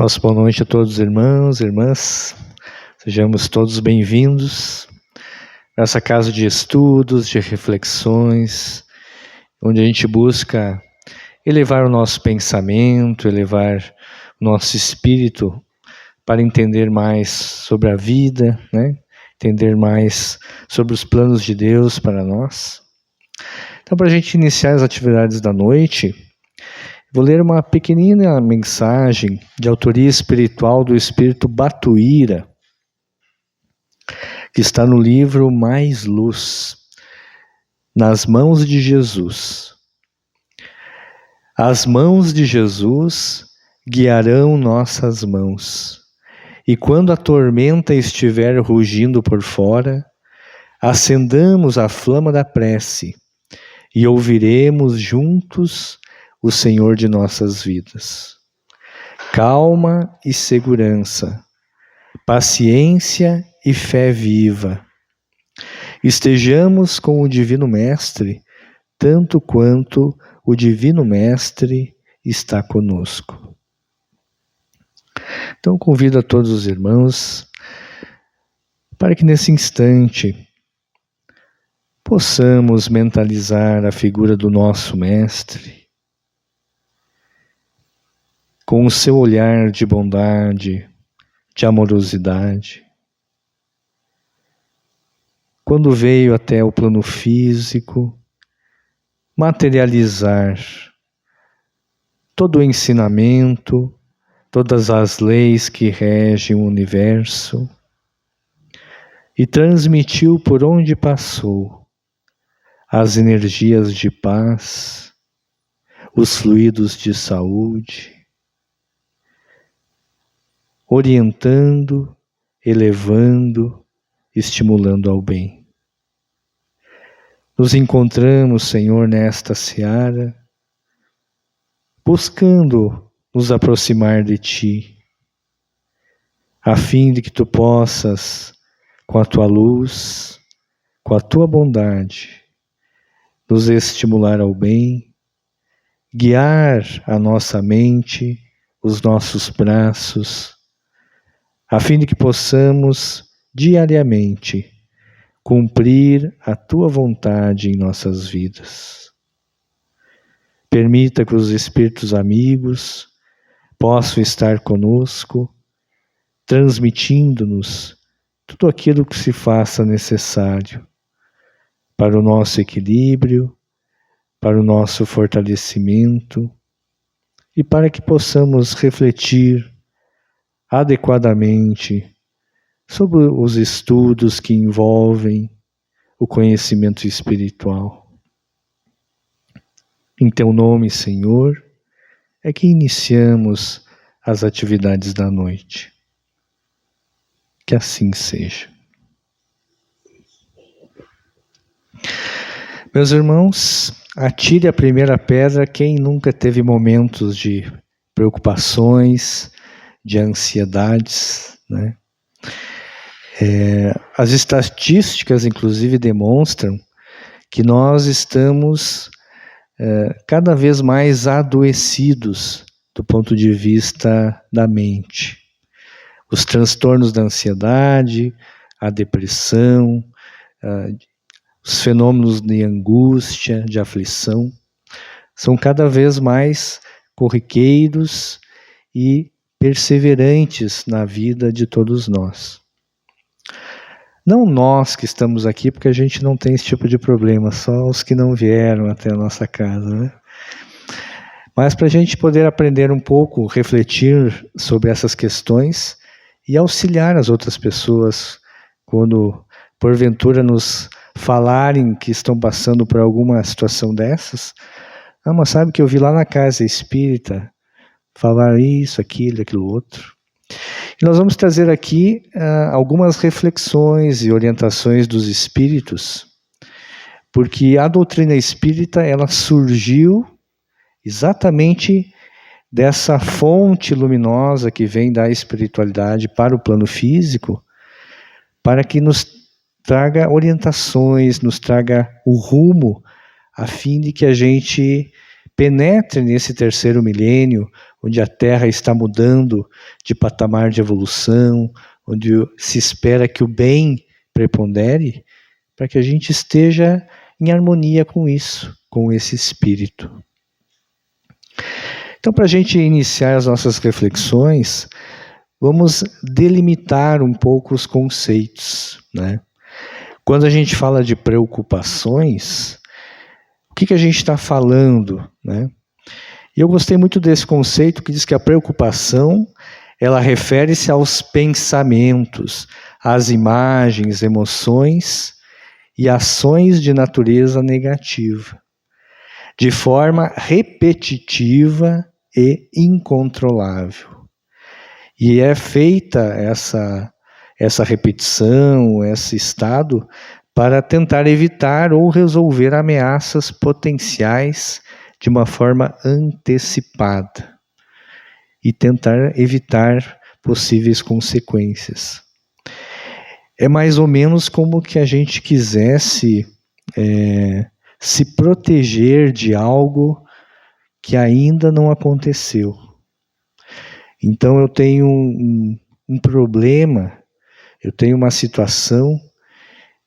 Nossa boa noite a todos os irmãos e irmãs, sejamos todos bem-vindos nessa casa de estudos, de reflexões, onde a gente busca elevar o nosso pensamento, elevar o nosso espírito para entender mais sobre a vida, né? Entender mais sobre os planos de Deus para nós. Então, para a gente iniciar as atividades da noite, vou ler uma pequenina mensagem de autoria espiritual do Espírito Batuíra, que está no livro Mais Luz, nas mãos de Jesus. As mãos de Jesus guiarão nossas mãos, e quando a tormenta estiver rugindo por fora, acendamos a flama da prece e ouviremos juntos o Senhor de nossas vidas. Calma e segurança, paciência e fé viva. Estejamos com o Divino Mestre, tanto quanto o Divino Mestre está conosco. Então convido a todos os irmãos para que nesse instante possamos mentalizar a figura do nosso Mestre, com o seu olhar de bondade, de amorosidade. Quando veio até o plano físico, materializar todo o ensinamento, todas as leis que regem o universo, e transmitiu por onde passou as energias de paz, os fluidos de saúde, orientando, elevando, estimulando ao bem. Nos encontramos, Senhor, nesta seara, buscando nos aproximar de Ti, a fim de que Tu possas, com a Tua luz, com a Tua bondade, nos estimular ao bem, guiar a nossa mente, os nossos braços, a fim de que possamos diariamente cumprir a Tua vontade em nossas vidas. Permita que os Espíritos amigos possam estar conosco, transmitindo-nos tudo aquilo que se faça necessário para o nosso equilíbrio, para o nosso fortalecimento e para que possamos refletir adequadamente sobre os estudos que envolvem o conhecimento espiritual. Em Teu nome, Senhor, é que iniciamos as atividades da noite. Que assim seja. Meus irmãos, atire a primeira pedra quem nunca teve momentos de preocupações, de ansiedades, né? As estatísticas, inclusive, demonstram que nós estamos cada vez mais adoecidos do ponto de vista da mente. Os transtornos da ansiedade, a depressão, os fenômenos de angústia, de aflição, são cada vez mais corriqueiros e perseverantes na vida de todos nós. Não nós que estamos aqui, porque a gente não tem esse tipo de problema, só os que não vieram até a nossa casa, né? Mas para a gente poder aprender um pouco, refletir sobre essas questões e auxiliar as outras pessoas quando, porventura, nos falarem que estão passando por alguma situação dessas. Mas sabe que eu vi lá na casa espírita falar isso, aquilo, outro. E nós vamos trazer aqui algumas reflexões e orientações dos espíritos, porque a doutrina espírita ela surgiu exatamente dessa fonte luminosa que vem da espiritualidade para o plano físico, para que nos traga orientações, nos traga o rumo, a fim de que a gente penetre nesse terceiro milênio, onde a Terra está mudando de patamar de evolução, onde se espera que o bem prepondere, para que a gente esteja em harmonia com isso, com esse espírito. Então, para a gente iniciar as nossas reflexões, vamos delimitar um pouco os conceitos, né? Quando a gente fala de preocupações, o que a gente está falando, né? E eu gostei muito desse conceito que diz que a preocupação, ela refere-se aos pensamentos, às imagens, emoções e ações de natureza negativa, de forma repetitiva e incontrolável. E é feita essa repetição, esse estado, para tentar evitar ou resolver ameaças potenciais de uma forma antecipada e tentar evitar possíveis consequências. É mais ou menos como que a gente quisesse se proteger de algo que ainda não aconteceu. Então eu tenho um problema, eu tenho uma situação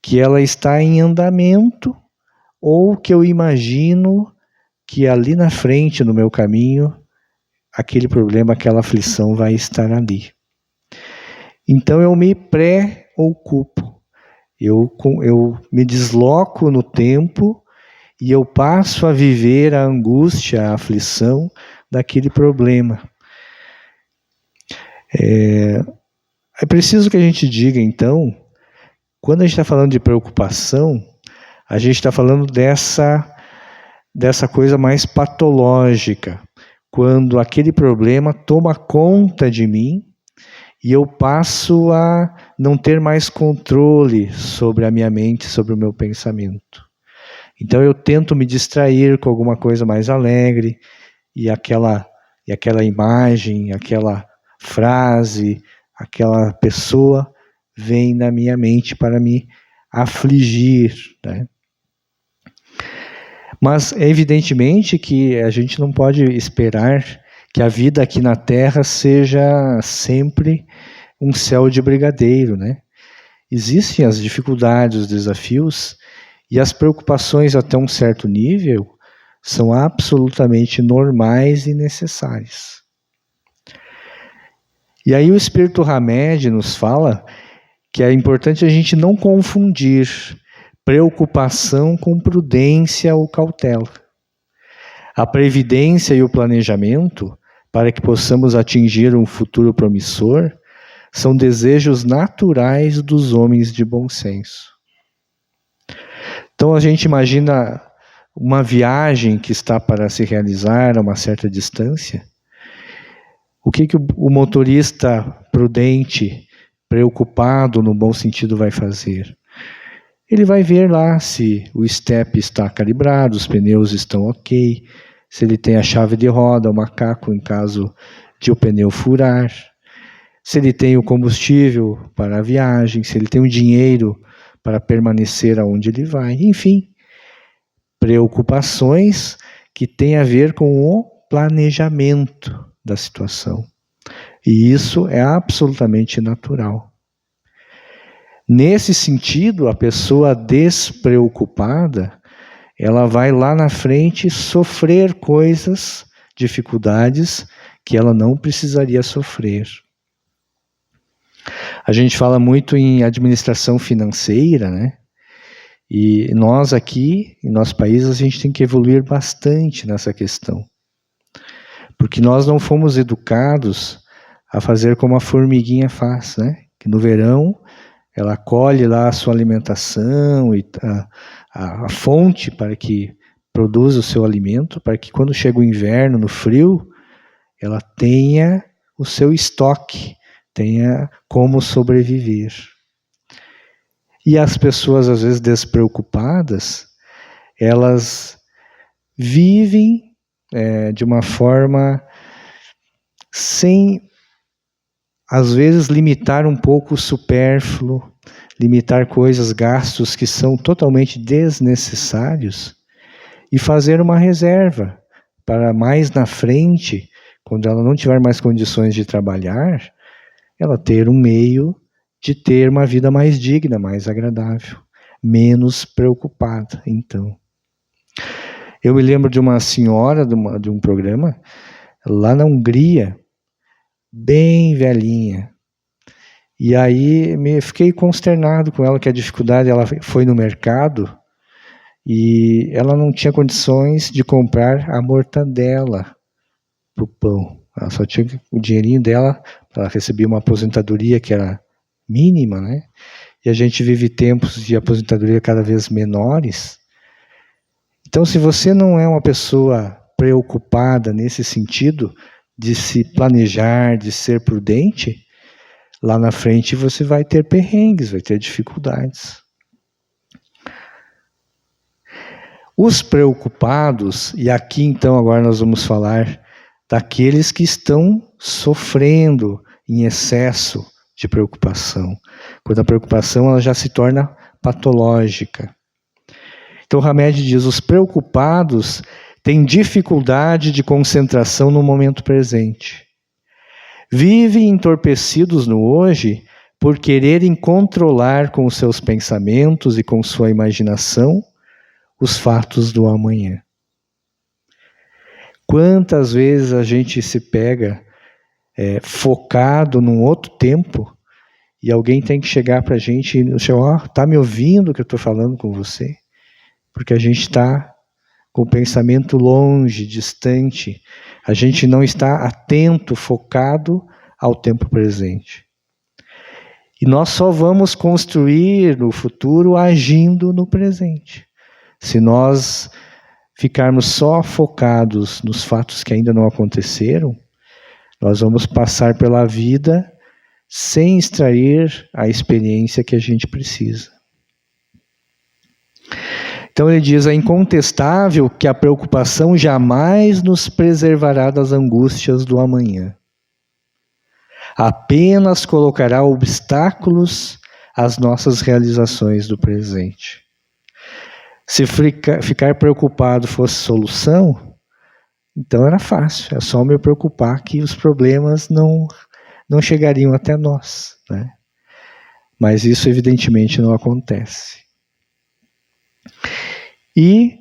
que ela está em andamento, ou que eu imagino que ali na frente, no meu caminho, aquele problema, aquela aflição vai estar ali. Então eu me preocupo, eu me desloco no tempo e eu passo a viver a angústia, a aflição daquele problema. É preciso que a gente diga, então, quando a gente está falando de preocupação, a gente está falando dessa coisa mais patológica, quando aquele problema toma conta de mim e eu passo a não ter mais controle sobre a minha mente, sobre o meu pensamento. Então eu tento me distrair com alguma coisa mais alegre e aquela imagem, aquela frase, aquela pessoa vem na minha mente para me afligir, né? Mas evidentemente que a gente não pode esperar que a vida aqui na Terra seja sempre um céu de brigadeiro, né? Existem as dificuldades, os desafios e as preocupações até um certo nível são absolutamente normais e necessárias. E aí o Espírito Hamed nos fala que é importante a gente não confundir preocupação com prudência ou cautela. A previdência e o planejamento, para que possamos atingir um futuro promissor, são desejos naturais dos homens de bom senso. Então a gente imagina uma viagem que está para se realizar a uma certa distância. O que o motorista prudente, preocupado no bom sentido, vai fazer? Ele vai ver lá se o estepe está calibrado, os pneus estão ok, se ele tem a chave de roda, o macaco em caso de o pneu furar, se ele tem o combustível para a viagem, se ele tem o dinheiro para permanecer aonde ele vai, enfim, preocupações que têm a ver com o planejamento da situação. E isso é absolutamente natural. Nesse sentido, a pessoa despreocupada, ela vai lá na frente sofrer coisas, dificuldades, que ela não precisaria sofrer. A gente fala muito em administração financeira, né? E nós aqui, em nosso país, a gente tem que evoluir bastante nessa questão. Porque nós não fomos educados a fazer como a formiguinha faz, né? Que no verão ela colhe lá a sua alimentação e a fonte para que produza o seu alimento, para que quando chega o inverno, no frio, ela tenha o seu estoque, tenha como sobreviver. E as pessoas, às vezes despreocupadas, elas vivem de uma forma sem, às vezes, limitar um pouco o supérfluo, limitar coisas, gastos que são totalmente desnecessários e fazer uma reserva para mais na frente, quando ela não tiver mais condições de trabalhar, ela ter um meio de ter uma vida mais digna, mais agradável, menos preocupada, então. Eu me lembro de uma senhora de um programa lá na Hungria, bem velhinha. E aí fiquei consternado com ela, que a dificuldade, ela foi no mercado e ela não tinha condições de comprar a mortadela para o pão. Ela só tinha o dinheirinho dela, ela recebia uma aposentadoria que era mínima, né? E a gente vive tempos de aposentadoria cada vez menores. Então, se você não é uma pessoa preocupada nesse sentido, de se planejar, de ser prudente, lá na frente você vai ter perrengues, vai ter dificuldades. Os preocupados, e aqui então agora nós vamos falar daqueles que estão sofrendo em excesso de preocupação. Quando a preocupação ela já se torna patológica. Então Hamed diz, os preocupados têm dificuldade de concentração no momento presente. Vivem entorpecidos no hoje por quererem controlar com os seus pensamentos e com sua imaginação os fatos do amanhã. Quantas vezes a gente se pega focado num outro tempo e alguém tem que chegar para a gente e dizer, tá me ouvindo que eu estou falando com você? Porque a gente está com o pensamento longe, distante. A gente não está atento, focado ao tempo presente. E nós só vamos construir no futuro agindo no presente. Se nós ficarmos só focados nos fatos que ainda não aconteceram, nós vamos passar pela vida sem extrair a experiência que a gente precisa. Então ele diz, é incontestável que a preocupação jamais nos preservará das angústias do amanhã. Apenas colocará obstáculos às nossas realizações do presente. Se ficar preocupado fosse solução, então era fácil, é só me preocupar que os problemas não chegariam até nós, né? Mas isso evidentemente não acontece. E,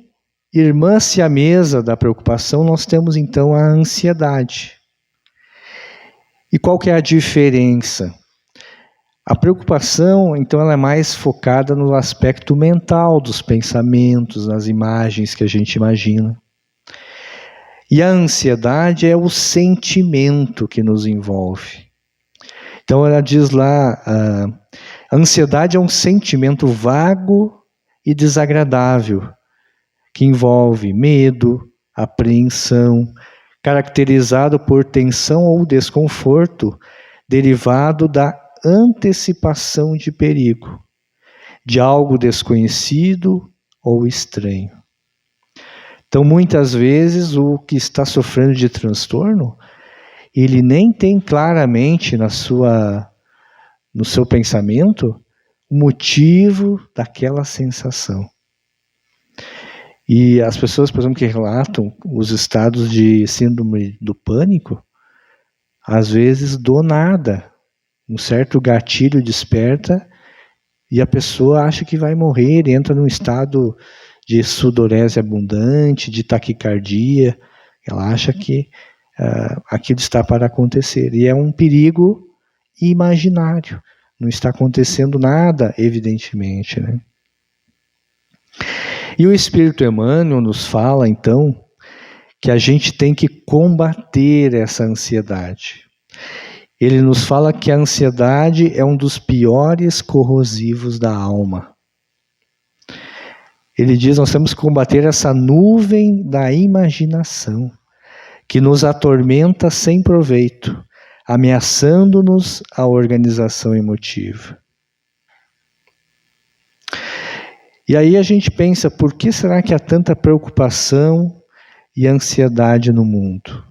irmã siamesa da preocupação, nós temos então a ansiedade. E qual que é a diferença? A preocupação, então, ela é mais focada no aspecto mental dos pensamentos, nas imagens que a gente imagina. E a ansiedade é o sentimento que nos envolve. Então ela diz lá, a ansiedade é um sentimento vago e desagradável, que envolve medo, apreensão, caracterizado por tensão ou desconforto, derivado da antecipação de perigo, de algo desconhecido ou estranho. Então, muitas vezes, o que está sofrendo de transtorno, ele nem tem claramente no seu pensamento o motivo daquela sensação. E as pessoas, por exemplo, que relatam os estados de síndrome do pânico, às vezes, do nada, um certo gatilho desperta e a pessoa acha que vai morrer, entra num estado de sudorese abundante, de taquicardia, ela acha que aquilo está para acontecer. E é um perigo imaginário, não está acontecendo nada, evidentemente, né? E o Espírito Emmanuel nos fala, então, que a gente tem que combater essa ansiedade. Ele nos fala que a ansiedade é um dos piores corrosivos da alma. Ele diz, nós temos que combater essa nuvem da imaginação, que nos atormenta sem proveito, ameaçando-nos a organização emotiva. E aí a gente pensa, por que será que há tanta preocupação e ansiedade no mundo?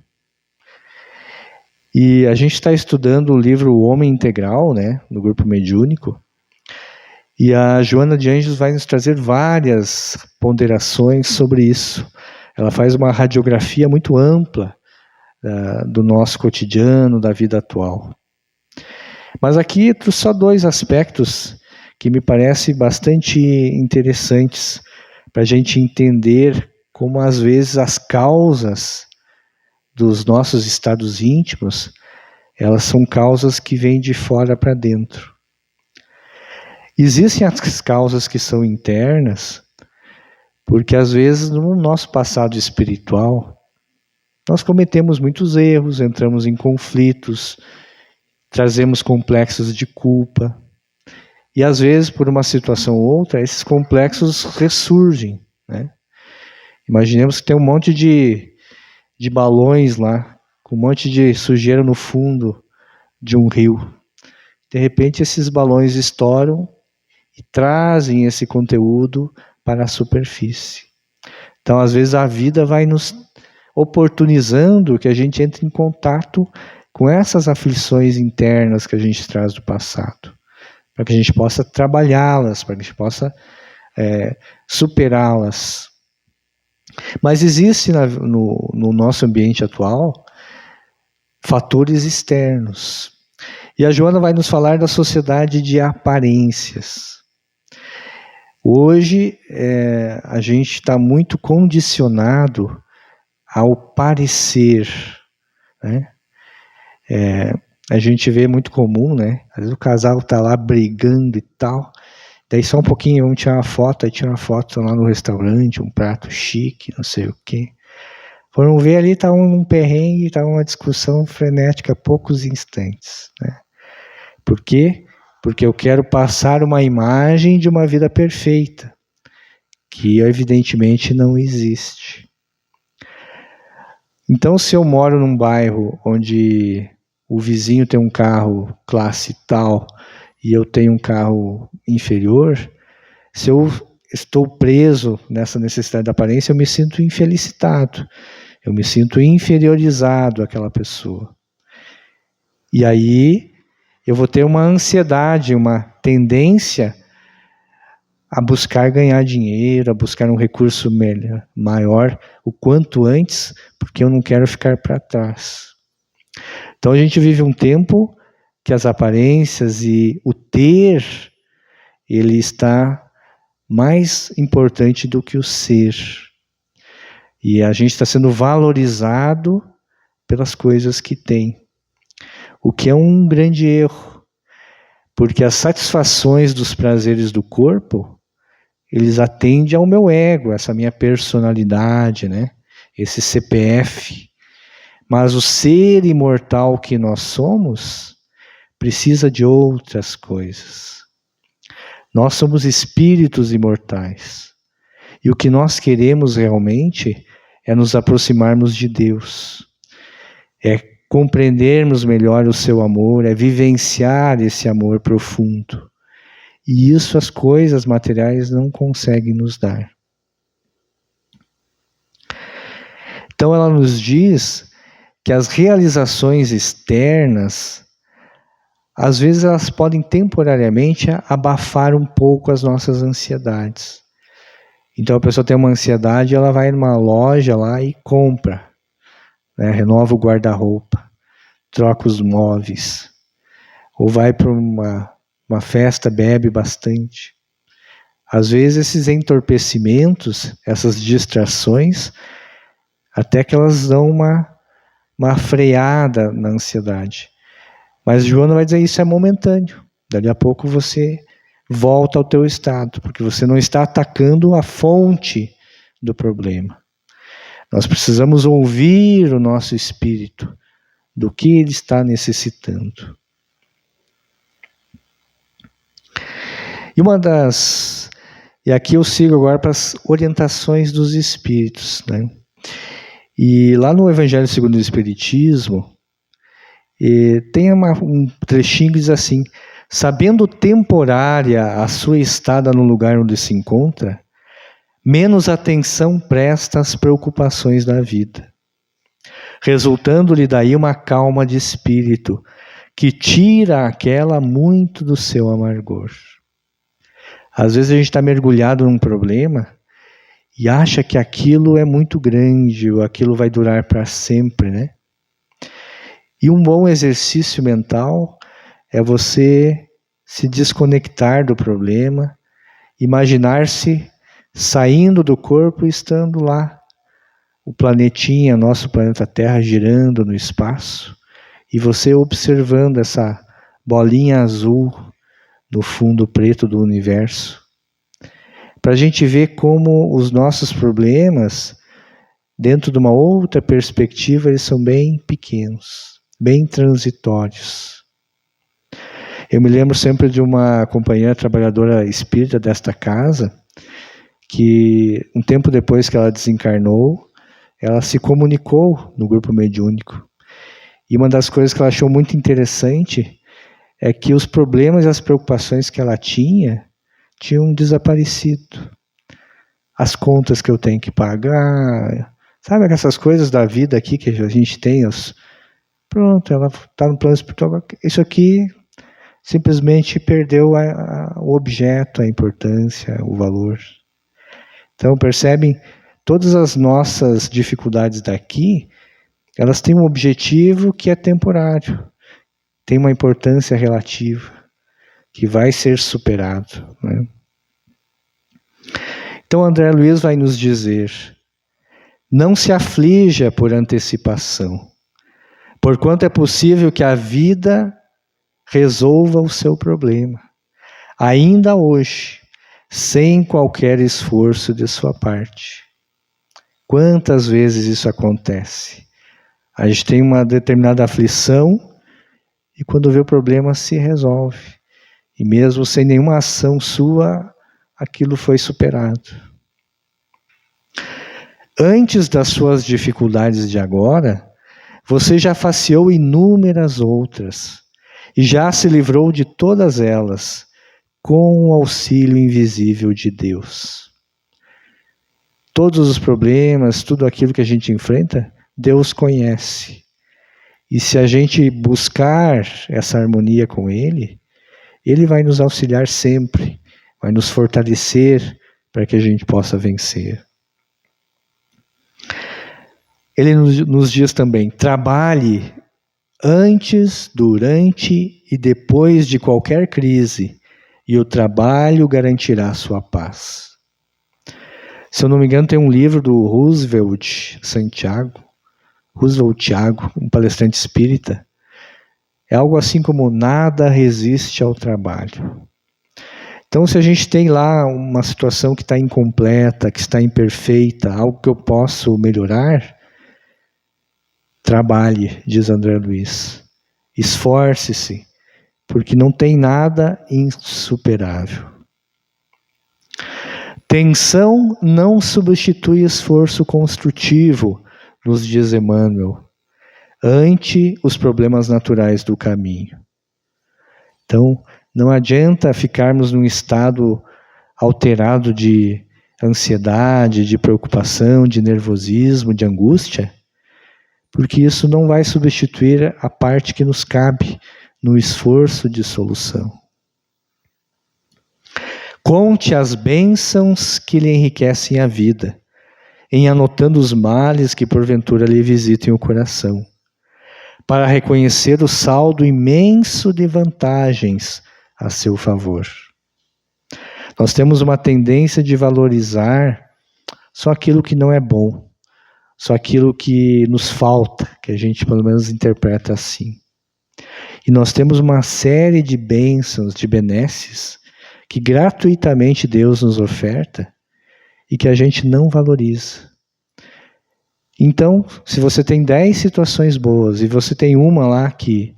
E a gente está estudando o livro O Homem Integral, né, no grupo mediúnico, e a Joana de Anjos vai nos trazer várias ponderações sobre isso. ela faz uma radiografia muito ampla do nosso cotidiano, da vida atual. Mas aqui só 2 aspectos que me parecem bastante interessantes para a gente entender como às vezes as causas dos nossos estados íntimos, elas são causas que vêm de fora para dentro. Existem as causas que são internas, porque às vezes no nosso passado espiritual, nós cometemos muitos erros, entramos em conflitos, trazemos complexos de culpa. E às vezes, por uma situação ou outra, esses complexos ressurgem, né? Imaginemos que tem um monte de balões lá, com um monte de sujeira no fundo de um rio. De repente, esses balões estouram e trazem esse conteúdo para a superfície. Então, às vezes, a vida vai nos oportunizando que a gente entre em contato com essas aflições internas que a gente traz do passado, para que a gente possa trabalhá-las, para que a gente possa superá-las. Mas existe no nosso ambiente atual fatores externos. E a Joana vai nos falar da sociedade de aparências. Hoje a gente está muito condicionado ao parecer, né? A gente vê muito comum, né? Às vezes o casal está lá brigando e tal, daí só um pouquinho, vamos tirar uma foto, aí tira uma foto lá no restaurante, um prato chique, não sei o quê. Foram ver ali, tá um perrengue, tá uma discussão frenética, poucos instantes, né? Por quê? Porque eu quero passar uma imagem de uma vida perfeita, que evidentemente não existe. Então, se eu moro num bairro onde o vizinho tem um carro classe tal e eu tenho um carro inferior, se eu estou preso nessa necessidade da aparência, eu me sinto infelicitado, eu me sinto inferiorizado àquela pessoa. E aí eu vou ter uma ansiedade, uma tendência a buscar ganhar dinheiro, a buscar um recurso melhor, maior, o quanto antes, porque eu não quero ficar para trás. Então a gente vive um tempo que as aparências e o ter, ele está mais importante do que o ser. E a gente está sendo valorizado pelas coisas que tem. O que é um grande erro, porque as satisfações dos prazeres do corpo, eles atendem ao meu ego, essa minha personalidade, né? Esse CPF. Mas o ser imortal que nós somos precisa de outras coisas. Nós somos espíritos imortais. E o que nós queremos realmente é nos aproximarmos de Deus. É compreendermos melhor o seu amor, é vivenciar esse amor profundo. E isso as coisas materiais não conseguem nos dar. Então ela nos diz que as realizações externas, às vezes elas podem temporariamente abafar um pouco as nossas ansiedades. Então a pessoa tem uma ansiedade, ela vai numa loja lá e compra, né? Renova o guarda-roupa, troca os móveis, ou vai para uma festa, bebe bastante. Às vezes esses entorpecimentos, essas distrações, até que elas dão uma freada na ansiedade. Mas Joana vai dizer, isso é momentâneo. Dali a pouco você volta ao teu estado, porque você não está atacando a fonte do problema. Nós precisamos ouvir o nosso espírito, do que ele está necessitando. E aqui eu sigo agora para as orientações dos espíritos, né? E lá no Evangelho segundo o Espiritismo, tem um trechinho que diz assim: sabendo temporária a sua estada no lugar onde se encontra, menos atenção presta às preocupações da vida, resultando-lhe daí uma calma de espírito, que tira aquela muito do seu amargor. Às vezes a gente está mergulhado num problema e acha que aquilo é muito grande, ou aquilo vai durar para sempre, né? E um bom exercício mental é você se desconectar do problema, imaginar-se saindo do corpo e estando lá, o planetinha, nosso planeta Terra, girando no espaço, e você observando essa bolinha azul no fundo preto do universo, para a gente ver como os nossos problemas, dentro de uma outra perspectiva, eles são bem pequenos, bem transitórios. Eu me lembro sempre de uma companheira trabalhadora espírita desta casa, que um tempo depois que ela desencarnou, ela se comunicou no grupo mediúnico. E uma das coisas que ela achou muito interessante é que os problemas e as preocupações que ela tinham desaparecido. As contas que eu tenho que pagar, sabe essas coisas da vida aqui que a gente tem, pronto, ela está no plano espiritual, isso aqui simplesmente perdeu o objeto, a importância, o valor. Então, percebem, todas as nossas dificuldades daqui, elas têm um objetivo que é temporário, tem uma importância relativa, que vai ser superado, né? Então, André Luiz vai nos dizer: não se aflija por antecipação, porquanto é possível que a vida resolva o seu problema, ainda hoje, sem qualquer esforço de sua parte. Quantas vezes isso acontece? A gente tem uma determinada aflição e quando vê o problema se resolve. E mesmo sem nenhuma ação sua, aquilo foi superado. Antes das suas dificuldades de agora, você já faceou inúmeras outras e já se livrou de todas elas com o auxílio invisível de Deus. Todos os problemas, tudo aquilo que a gente enfrenta, Deus conhece. E se a gente buscar essa harmonia com Ele, Ele vai nos auxiliar sempre, vai nos fortalecer para que a gente possa vencer. Ele nos diz também: trabalhe antes, durante e depois de qualquer crise, e o trabalho garantirá sua paz. Se eu não me engano, tem um livro do Roosevelt Thiago, um palestrante espírita. É algo assim como: nada resiste ao trabalho. Então, se a gente tem lá uma situação que está incompleta, que está imperfeita, algo que eu posso melhorar, trabalhe, diz André Luiz. Esforce-se, porque não tem nada insuperável. Tensão não substitui esforço construtivo, nos diz Emmanuel, ante os problemas naturais do caminho. Então, não adianta ficarmos num estado alterado de ansiedade, de preocupação, de nervosismo, de angústia, porque isso não vai substituir a parte que nos cabe no esforço de solução. Conte as bênçãos que lhe enriquecem a vida, em anotando os males que porventura lhe visitem o coração, para reconhecer o saldo imenso de vantagens a seu favor. Nós temos uma tendência de valorizar só aquilo que não é bom, só aquilo que nos falta, que a gente pelo menos interpreta assim. E nós temos uma série de bênçãos, de benesses, que gratuitamente Deus nos oferta e que a gente não valoriza. Então, se você tem 10 situações boas e você tem uma lá que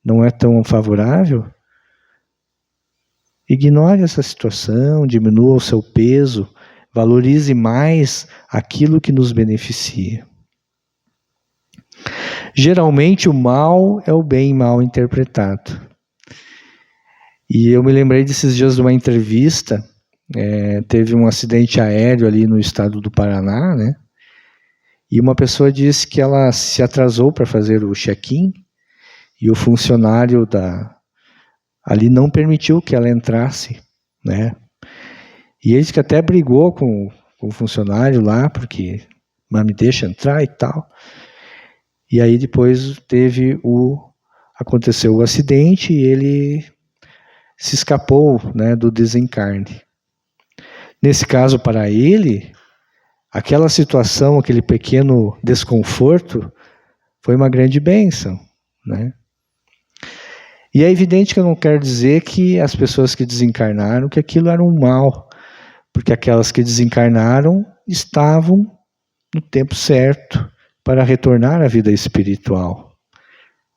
não é tão favorável, ignore essa situação, diminua o seu peso, valorize mais aquilo que nos beneficia. Geralmente o mal é o bem mal interpretado. E eu me lembrei desses dias de uma entrevista, teve um acidente aéreo ali no estado do Paraná, né? E uma pessoa disse que ela se atrasou para fazer o check-in e o funcionário ali não permitiu que ela entrasse, né? E ele disse que até brigou com como funcionário lá, mas me deixa entrar e tal. E aí depois aconteceu o acidente e ele se escapou, né, do desencarne. Nesse caso, para ele, aquela situação, aquele pequeno desconforto, foi uma grande bênção, né? E é evidente que eu não quero dizer que as pessoas que desencarnaram, que aquilo era um mal, porque aquelas que desencarnaram estavam no tempo certo para retornar à vida espiritual.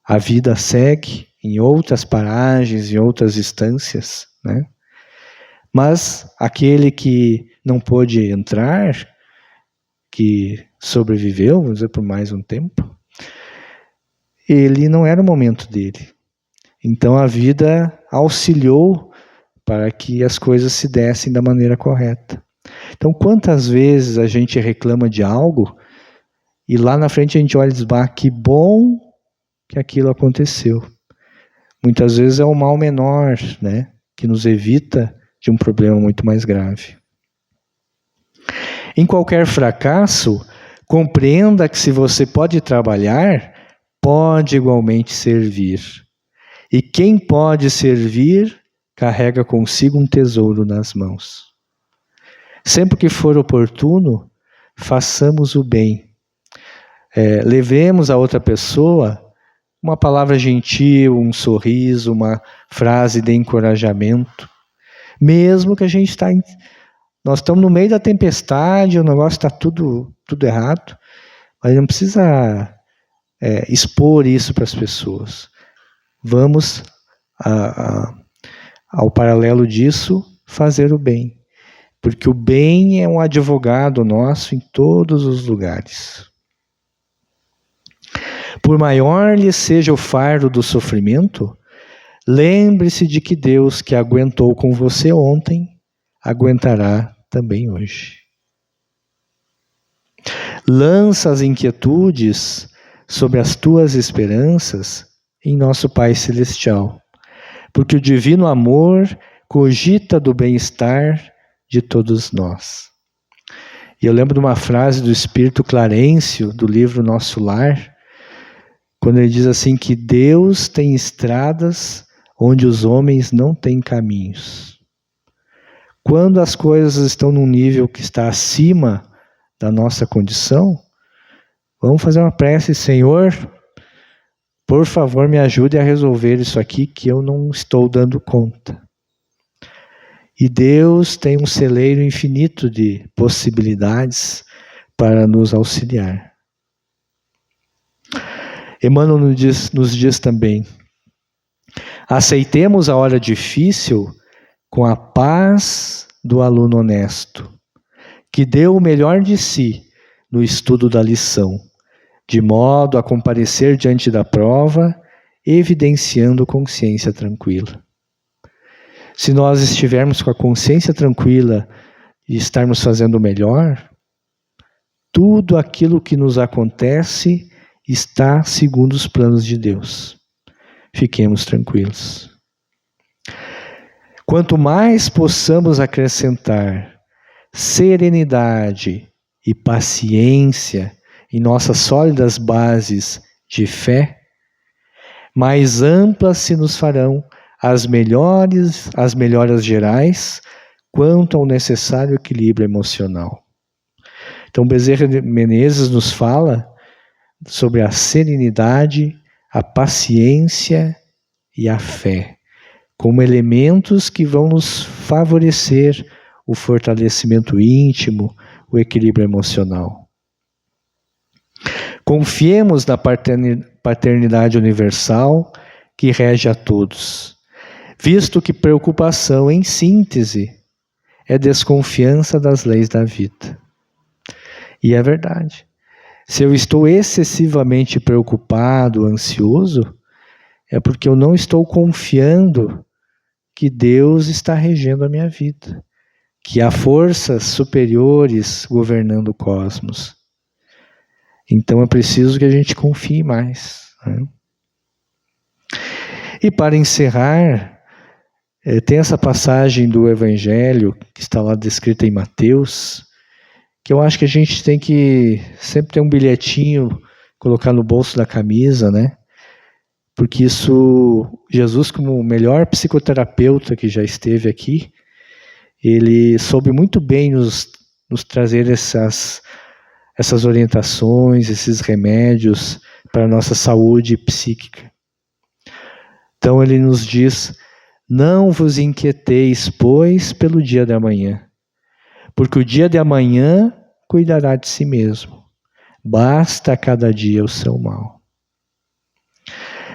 A vida segue em outras paragens, em outras instâncias, né? Mas aquele que não pôde entrar, que sobreviveu, vamos dizer, por mais um tempo, ele não era o momento dele. Então a vida auxiliou para que as coisas se dessem da maneira correta. Então quantas vezes a gente reclama de algo e lá na frente a gente olha e diz, bah, que bom que aquilo aconteceu. Muitas vezes é um mal menor, né, que nos evita de um problema muito mais grave. Em qualquer fracasso, compreenda que se você pode trabalhar, pode igualmente servir. E quem pode servir, carrega consigo um tesouro nas mãos. Sempre que for oportuno, façamos o bem. Levemos a outra pessoa uma palavra gentil, um sorriso, uma frase de encorajamento. Mesmo que a gente nós estamos no meio da tempestade, o negócio está tudo errado, mas não precisa expor isso para as pessoas. Vamos, ao paralelo disso, fazer o bem. Porque o bem é um advogado nosso em todos os lugares. Por maior lhe seja o fardo do sofrimento, lembre-se de que Deus, que aguentou com você ontem, aguentará também hoje. Lança as inquietudes sobre as tuas esperanças em nosso Pai Celestial, porque o divino amor cogita do bem-estar de todos nós. E eu lembro de uma frase do Espírito Clarencio, do livro Nosso Lar, quando ele diz assim que Deus tem estradas onde os homens não têm caminhos. Quando as coisas estão num nível que está acima da nossa condição, vamos fazer uma prece, Senhor, por favor me ajude a resolver isso aqui que eu não estou dando conta. E Deus tem um celeiro infinito de possibilidades para nos auxiliar. Emmanuel nos diz também, aceitemos a hora difícil com a paz do aluno honesto, que deu o melhor de si no estudo da lição, de modo a comparecer diante da prova, evidenciando consciência tranquila. Se nós estivermos com a consciência tranquila e estarmos fazendo o melhor, tudo aquilo que nos acontece está segundo os planos de Deus. Fiquemos tranquilos. Quanto mais possamos acrescentar serenidade e paciência em nossas sólidas bases de fé, mais amplas se nos farão as melhoras gerais quanto ao necessário equilíbrio emocional. Então Bezerra de Menezes nos fala sobre a serenidade, a paciência e a fé, como elementos que vão nos favorecer o fortalecimento íntimo, o equilíbrio emocional. Confiemos na paternidade universal que rege a todos, visto que preocupação, em síntese, é desconfiança das leis da vida. E é verdade. Se eu estou excessivamente preocupado, ansioso, é porque eu não estou confiando que Deus está regendo a minha vida, que há forças superiores governando o cosmos. Então é preciso que a gente confie mais, né? E para encerrar, tem essa passagem do Evangelho que está lá descrita em Mateus, que eu acho que a gente tem que sempre ter um bilhetinho, colocar no bolso da camisa, né? Porque isso, Jesus, como o melhor psicoterapeuta que já esteve aqui, ele soube muito bem nos trazer essas orientações, esses remédios para a nossa saúde psíquica. Então ele nos diz: não vos inquieteis, pois, pelo dia de amanhã, porque o dia de amanhã cuidará de si mesmo. Basta a cada dia o seu mal.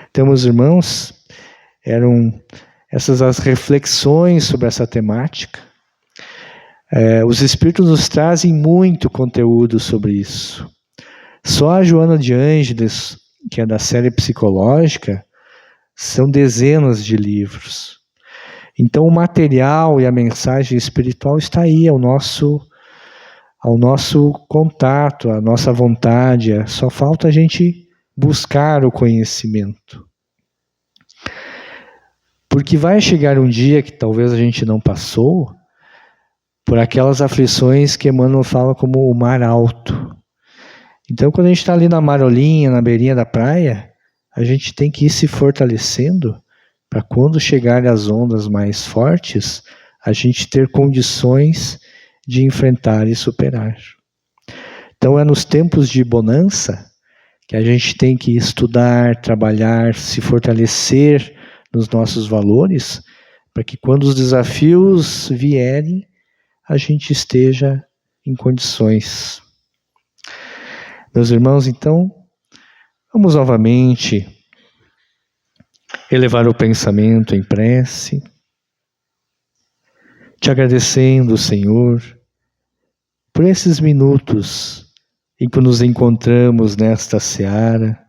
Então, meus irmãos, eram essas as reflexões sobre essa temática. Os Espíritos nos trazem muito conteúdo sobre isso. Só a Joana de Ângeles, que é da série psicológica, são dezenas de livros. Então o material e a mensagem espiritual está aí ao nosso contato, à nossa vontade. Só falta a gente buscar o conhecimento. Porque vai chegar um dia que talvez a gente não passou por aquelas aflições que Emmanuel fala como o mar alto. Então, quando a gente está ali na marolinha, na beirinha da praia, a gente tem que ir se fortalecendo para quando chegarem as ondas mais fortes, a gente ter condições de enfrentar e superar. Então, é nos tempos de bonança que a gente tem que estudar, trabalhar, se fortalecer nos nossos valores, para que quando os desafios vierem, a gente esteja em condições. Meus irmãos, então, vamos novamente elevar o pensamento em prece, te agradecendo, Senhor, por esses minutos em que nos encontramos nesta seara,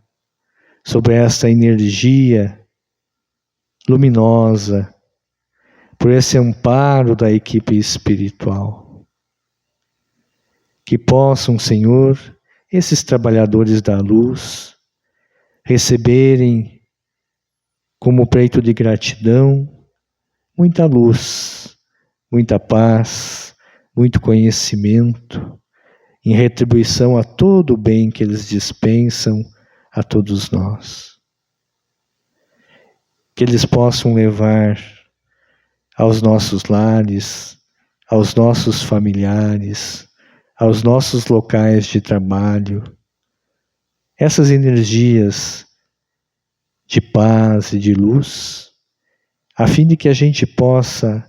sobre esta energia luminosa, por esse amparo da equipe espiritual. Que possam, Senhor, esses trabalhadores da luz receberem como preito de gratidão muita luz, muita paz, muito conhecimento, em retribuição a todo o bem que eles dispensam a todos nós. Que eles possam levar aos nossos lares, aos nossos familiares, aos nossos locais de trabalho, essas energias de paz e de luz, a fim de que a gente possa,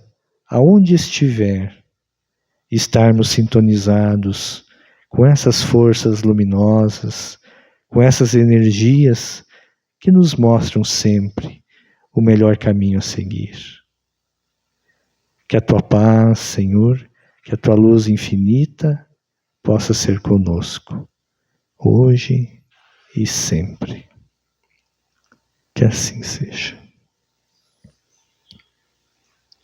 aonde estiver, estarmos sintonizados com essas forças luminosas, com essas energias que nos mostram sempre o melhor caminho a seguir. Que a tua paz, Senhor, que a tua luz infinita possa ser conosco, hoje e sempre. Que assim seja.